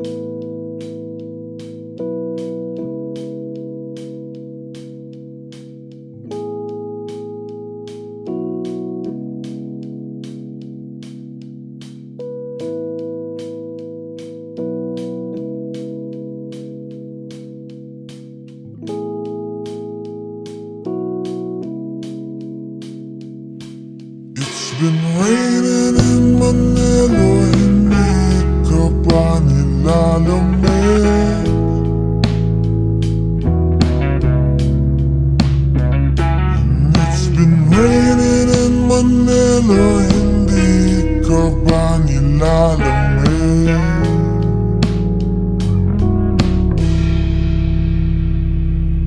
It's been raining in Manila, hindi ka ba nilalamig? And it's been raining in Manila, hindi ka ba nilalamig?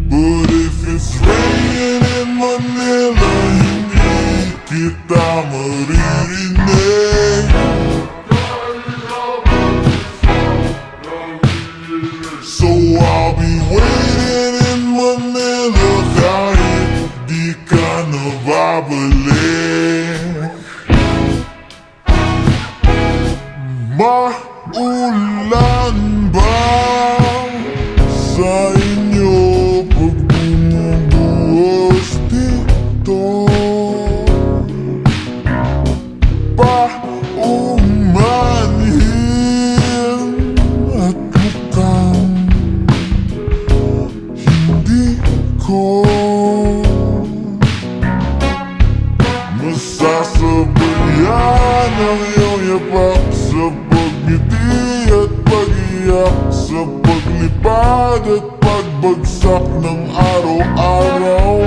But if it's raining in Manila, kita maririnig. So I'll be waiting in Manila kahit di ka na babalik. Maulan ba sa inyo pag bumubuhos dito? Paumanhin at mukhang hindi ko masasabayan ang iyong yapak sa pagngiti at pag-iyak, sa paglipad at pagbagsak ng araw-araw.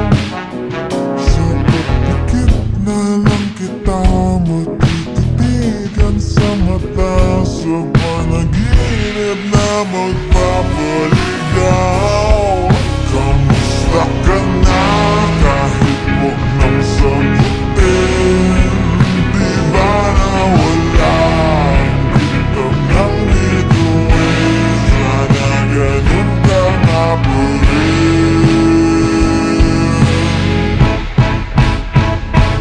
Sa pagpikit na lang kita matititigan sa mata, sa panaginip na magpapaligaw. Kamusta ka na kahit huwag nang sagutin? Di ba nawala ang bintang ng bituin? Sana ganun ka nga pa rin.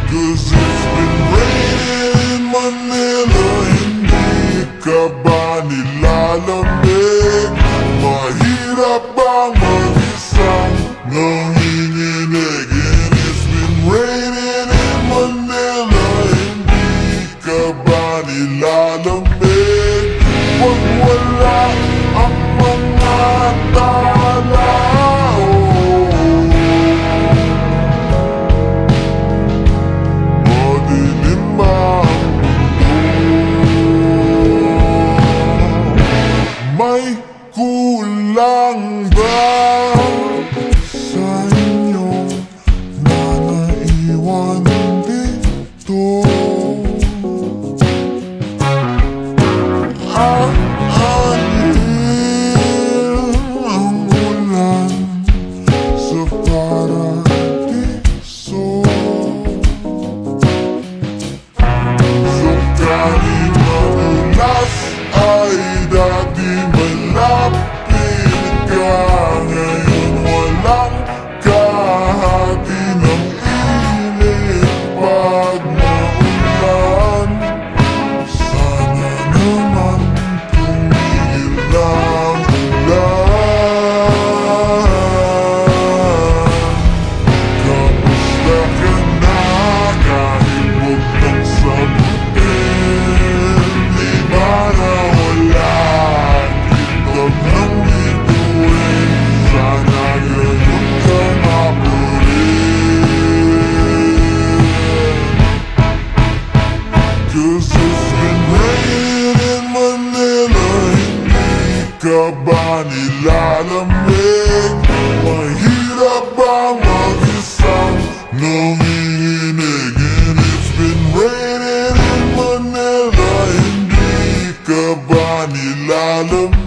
'Cause it's been raining in Manila, hindi ka ba nilalamig? Mahirap bang mag-isang nanginginig? And it's been raining in Manila, hindi ka ba nilalamig? Pag wala ang mga tao, madilim ang may kulang ba sa inyo na naiwan dito? Aanhin ang ulan sa paradiso. So kahit madulas ay dati malapit ka, ngayon walang kahati ng init pag naulan. Sana naman tumigil ang ulan. Kamusta ka na kahit huwag nang sagutin? Di ba nawala ang kitag ng bituin? Sana ganun ka nga pa rin. 'Cause it's been raining in Manila, hindi ka ba nilalamig? Mahirap bang mag-isang nanginginig? And it's been raining in Manila, hindi ka ba nilalamig?